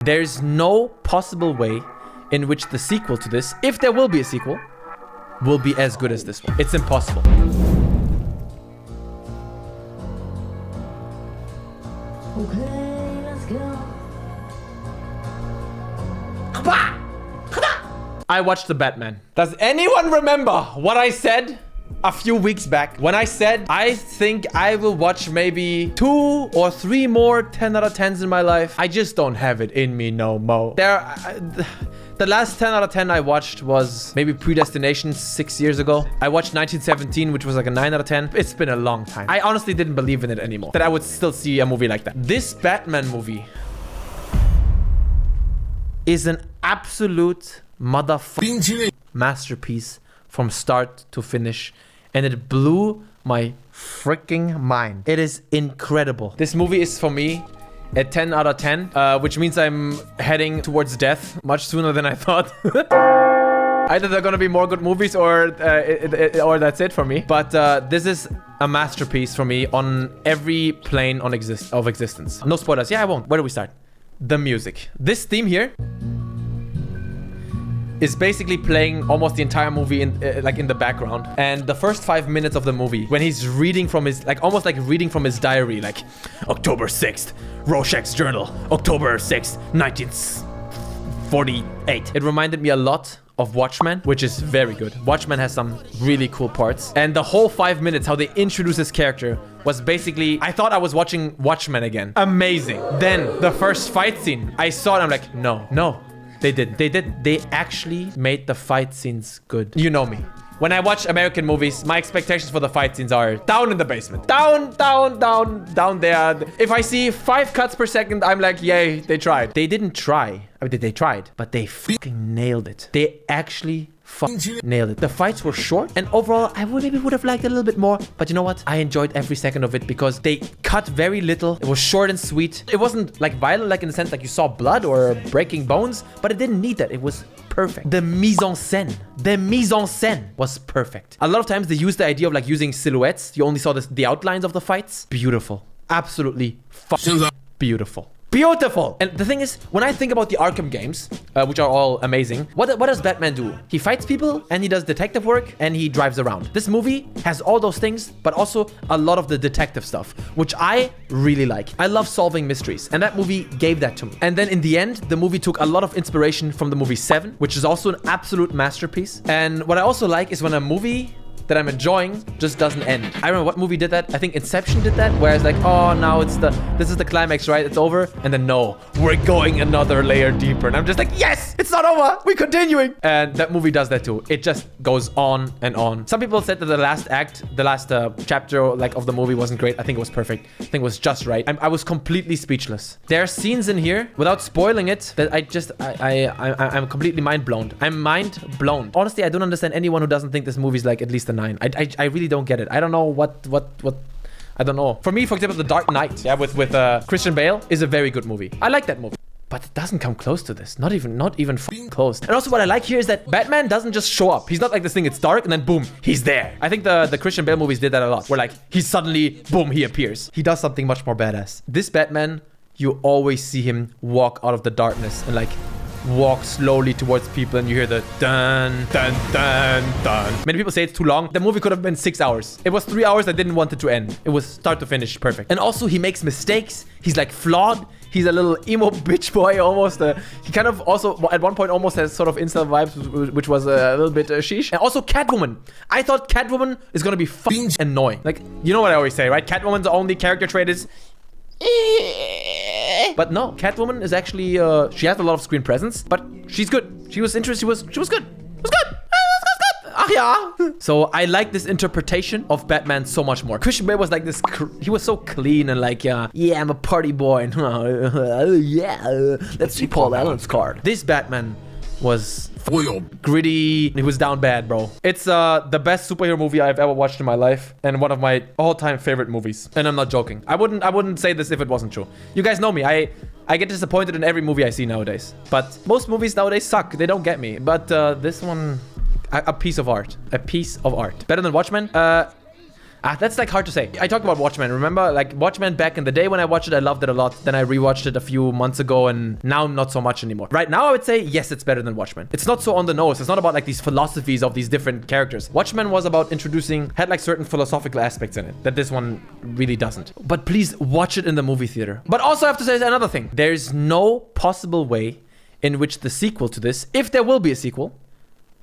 There's no possible way in which the sequel to this, if there will be a sequel, will be as good as this one. It's impossible. Okay, let's go. I watched the Betmen. Does anyone remember what I said a few weeks back when I said I think I will watch maybe 2 or 3 more 10 out of 10s in my life? I just don't have it in me no more. The last 10 out of 10 I watched was maybe Predestination 6 years ago. I watched 1917, which was like a 9 out of 10. It's been a long time. I honestly didn't believe in it anymore, that I would still see a movie like that. This Batman movie is an absolute motherfucking masterpiece from start to finish, and it blew my freaking mind. It is incredible. This movie is for me a 10 out of 10, which means I'm heading towards death much sooner than I thought. Either they're gonna be more good movies or that's it for me. But this is a masterpiece for me on every plane of existence. No spoilers. Yeah, I won't. Where do we start? The music. This theme here is basically playing almost the entire movie in the background. And the first 5 minutes of the movie, when he's reading from his, almost like reading from his diary, like October 6th, Rorschach's journal, October 6th, 1948. It reminded me a lot of Watchmen, which is very good. Watchmen has some really cool parts. And the whole 5 minutes, how they introduce this character was basically, I thought I was watching Watchmen again. Amazing. Then the first fight scene, I saw it, I'm like, no. They did. They actually made the fight scenes good. You know me. When I watch American movies, my expectations for the fight scenes are down in the basement. Down there. If I see 5 cuts per second, I'm like, yay, they tried. They didn't try. I mean, they tried, but they fucking nailed it. They actually nailed it. The fights were short, and overall, I would have liked it a little bit more. But you know what? I enjoyed every second of it because they cut very little. It was short and sweet. It wasn't like violent, like in the sense like you saw blood or breaking bones, but it didn't need that. It was perfect. The mise en scène was perfect. A lot of times they use the idea of like using silhouettes. You only saw the outlines of the fights. Beautiful. Absolutely beautiful. Beautiful! And the thing is, when I think about the Arkham games, which are all amazing, what does Batman do? He fights people, and he does detective work, and he drives around. This movie has all those things, but also a lot of the detective stuff, which I really like. I love solving mysteries, and that movie gave that to me. And then in the end, the movie took a lot of inspiration from the movie 7, which is also an absolute masterpiece. And what I also like is when a movie that I'm enjoying just doesn't end. I remember what movie did that. I think Inception did that, where it's like, oh, now this is the climax, right? It's over. And then no, we're going another layer deeper. And I'm just like, yes, it's not over. We're continuing. And that movie does that too. It just goes on and on. Some people said that the last chapter of the movie wasn't great. I think it was perfect. I think it was just right. I was completely speechless. There are scenes in here, without spoiling it, that I'm completely mind blown. I'm mind blown. Honestly, I don't understand anyone who doesn't think this movie's like at least a 9. I really don't get it. I don't know what I don't know. For me, for example, The Dark Knight, yeah, with Christian Bale is a very good movie. I like that movie. But it doesn't come close to this. Not even close. And also what I like here is that Batman doesn't just show up. He's not like this thing, it's dark, and then boom, he's there. I think the Christian Bale movies did that a lot. Where like, he's suddenly, boom, he appears. He does something much more badass. This Batman, you always see him walk out of the darkness and like, walk slowly towards people, and you hear the dun dun dun dun. Many people say it's too long. The movie could have been 6 hours. It was 3 hours. I didn't want it to end. It was start to finish perfect. And also he makes mistakes. He's like flawed. He's a little emo bitch boy almost. He kind of also at one point almost has sort of incel vibes, which was a little bit sheesh. And also Catwoman. I thought Catwoman is gonna be fucking annoying. Like, you know what I always say, right? Catwoman's only character trait is but no, Catwoman is actually, she has a lot of screen presence, but she's good. She was interesting. She was good. It was good. Ah, yeah. So I like this interpretation of Batman so much more. Christian Bale was like this, he was so clean and like, yeah, I'm a party boy. And let's see Paul Allen's card. This Batman was gritty. He was down bad, bro. It's the best superhero movie I've ever watched in my life, and one of my all-time favorite movies. And I'm not joking. I wouldn't say this if it wasn't true. You guys know me. I get disappointed in every movie I see nowadays. But most movies nowadays suck. They don't get me. But this one, a piece of art. A piece of art. Better than Watchmen? That's like hard to say. I talked about Watchmen. Remember, like Watchmen back in the day when I watched it, I loved it a lot. Then I rewatched it a few months ago and now not so much anymore. Right now, I would say, yes, it's better than Watchmen. It's not so on the nose. It's not about like these philosophies of these different characters. Watchmen was about had like certain philosophical aspects in it that this one really doesn't. But please watch it in the movie theater. But also I have to say another thing. There's no possible way in which the sequel to this, if there will be a sequel,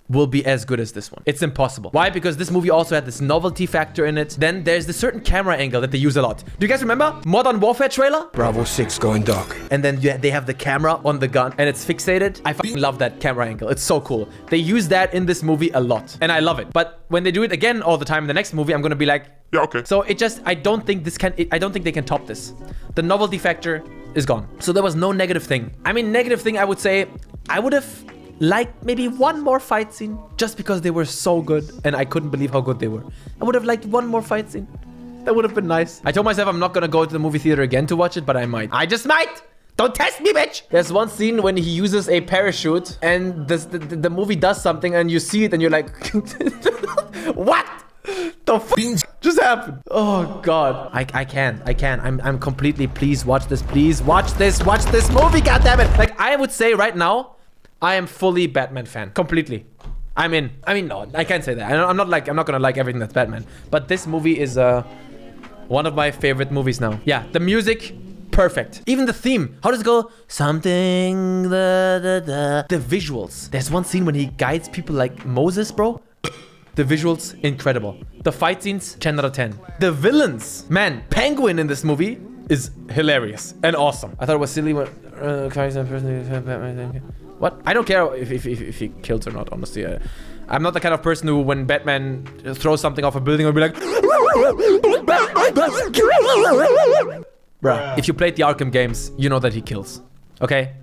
will be as good as this one. It's impossible. Why? Because this movie also had this novelty factor in it. Then there's this certain camera angle that they use a lot. Do you guys remember Modern Warfare trailer? Bravo 6 going dark. And then they have the camera on the gun and it's fixated. I fucking love that camera angle. It's so cool. They use that in this movie a lot and I love it. But when they do it again all the time in the next movie, I'm gonna be like, yeah, okay. So it just, I don't think they can top this. The novelty factor is gone. So there was no negative thing. I mean, negative thing, I would say, I would have liked maybe one more fight scene just because they were so good and I couldn't believe how good they were. I would have liked one more fight scene. That would have been nice. I told myself I'm not gonna go to the movie theater again to watch it, but I might. I just might! Don't test me, bitch! There's one scene when he uses a parachute and the movie does something and you see it and you're like, what? The f just happened? Oh god. I can't. I'm completely, please watch this. Please watch this movie, goddammit. Like I would say right now, I am fully Batman fan. Completely. I'm in. I mean, no, I can't say that. I'm not gonna like everything that's Batman. But this movie is one of my favorite movies now. Yeah, the music, perfect. Even the theme. How does it go? Something, the visuals. There's one scene when he guides people like Moses, bro. The visuals, incredible. The fight scenes, 10 out of 10. The villains. Man, Penguin in this movie is hilarious and awesome. I thought it was silly when... What? I don't care if he kills or not, honestly. I'm not the kind of person who, when Batman throws something off a building, will be like... Bruh, if you played the Arkham games, you know that he kills. Okay?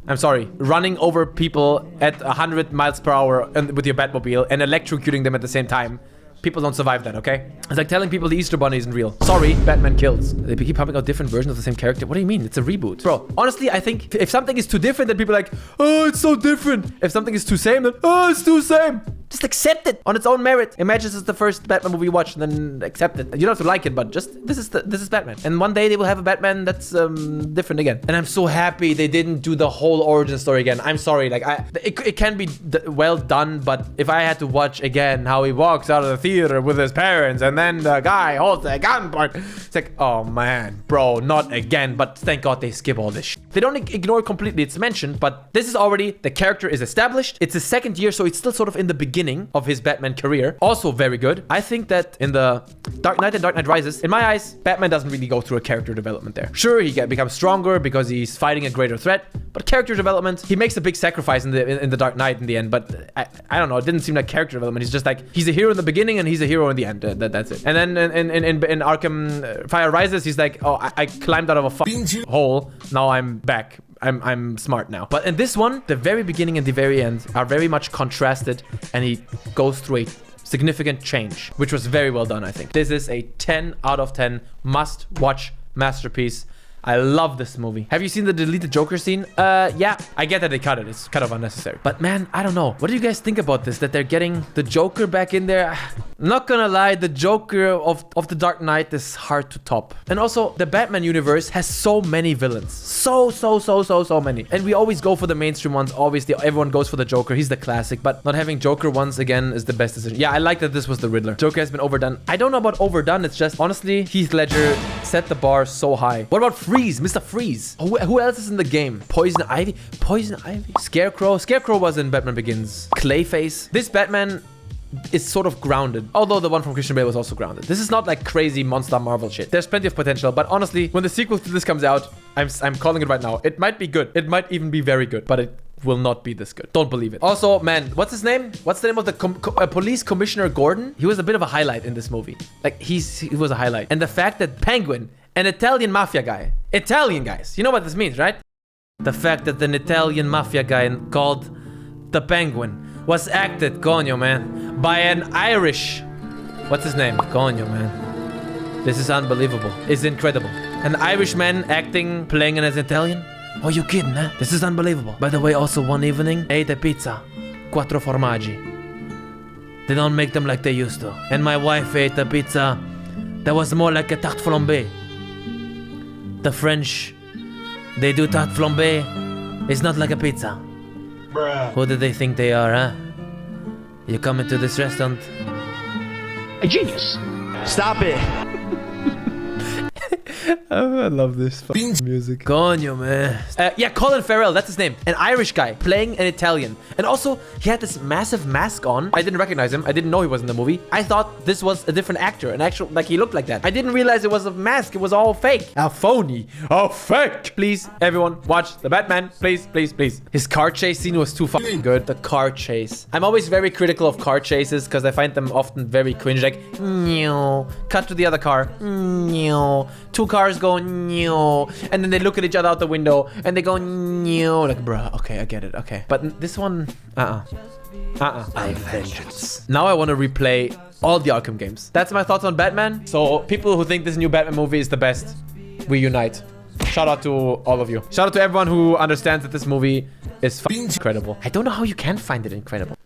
I'm sorry. Running over people at 100 miles per hour with your Batmobile and electrocuting them at the same time. People don't survive that, okay? It's like telling people the Easter Bunny isn't real. Sorry, Batman kills. They keep pumping out different versions of the same character. What do you mean? It's a reboot. Bro, honestly, I think if something is too different, then people are like, oh, it's so different. If something is too same, then, oh, it's too same. Just accept it on its own merit. Imagine this is the first Batman movie you watch, and then accept it. You don't have to like it, but just, this is Batman. And one day they will have a Batman that's different again. And I'm so happy they didn't do the whole origin story again. I'm sorry, like, it can be well done, but if I had to watch again how he walks out of the theater with his parents, and then the guy holds the gun part, it's like, oh man, bro, not again. But thank God they skip all this shit. They don't ignore it completely. It's mentioned, but this is already, the character is established. It's his second year, so it's still sort of in the beginning of his Batman career. Also very good. I think that in the Dark Knight and Dark Knight Rises, in my eyes, Batman doesn't really go through a character development there. Sure, he becomes stronger because he's fighting a greater threat, but character development, he makes a big sacrifice in the Dark Knight in the end, but I don't know, it didn't seem like character development. He's just like, he's a hero in the beginning and he's a hero in the end. That's it. And then in Arkham Fire Rises, he's like, oh, I climbed out of a fucking hole. Now I'm back. I'm smart now. But in this one, the very beginning and the very end are very much contrasted, and he goes through a significant change, which was very well done, I think. This is a 10 out of 10 must-watch masterpiece. I love this movie. Have you seen the deleted Joker scene? Yeah. I get that they cut it. It's kind of unnecessary. But man, I don't know. What do you guys think about this? That they're getting the Joker back in there? I'm not gonna lie, the Joker of the Dark Knight is hard to top. And also, the Batman universe has so many villains. So many. And we always go for the mainstream ones. Obviously, everyone goes for the Joker. He's the classic. But not having Joker once again is the best decision. Yeah, I like that this was the Riddler. Joker has been overdone. I don't know about overdone. It's just, honestly, Heath Ledger set the bar so high. What about Freeze? Mr. Freeze. Who else is in the game? Poison Ivy? Scarecrow? Scarecrow was in Batman Begins. Clayface. This Batman is sort of grounded. Although the one from Christian Bale was also grounded. This is not like crazy monster Marvel shit. There's plenty of potential, but honestly, when the sequel to this comes out, I'm calling it right now. It might be good. It might even be very good, but it will not be this good. Don't believe it. Also, man, what's his name? What's the name of the police commissioner Gordon? He was a bit of a highlight in this movie. Like, he was a highlight. And the fact that Penguin, an Italian mafia guy, Italian guys, you know what this means, right? The fact that an Italian mafia guy called the Penguin was acted, coño, man, by an Irish, what's his name? Coño, man. This is unbelievable. It's incredible. An Irishman playing as Italian? Oh, you kidding, huh? This is unbelievable. By the way, also one evening, I ate a pizza. 4 formaggi. They don't make them like they used to. And my wife ate a pizza That was more like a tarte flambée. The French, they do tarte flambée. It's not like a pizza. Bruh. Who do they think they are, huh? You come into this restaurant. A genius. Stop it. Oh, I love this music. Coño, man. Yeah, Colin Farrell, that's his name. An Irish guy playing an Italian. And also, he had this massive mask on. I didn't recognize him. I didn't know he was in the movie. I thought this was a different actor. An actual, like he looked like that. I didn't realize it was a mask. It was all fake. A phony. A fake. Please, everyone, watch the Batman. Please, please, please. His car chase scene was too fucking good. The car chase. I'm always very critical of car chases because I find them often very cringe. Like, cut to the other car. Two cars go, and then they look at each other out the window and they go, like, bruh, okay, I get it, okay. But this one, I have vengeance. Now I want to replay all the Arkham games. That's my thoughts on Batman. So people who think this new Batman movie is the best, we unite. Shout out to all of you. Shout out to everyone who understands that this movie is incredible. I don't know how you can find it incredible.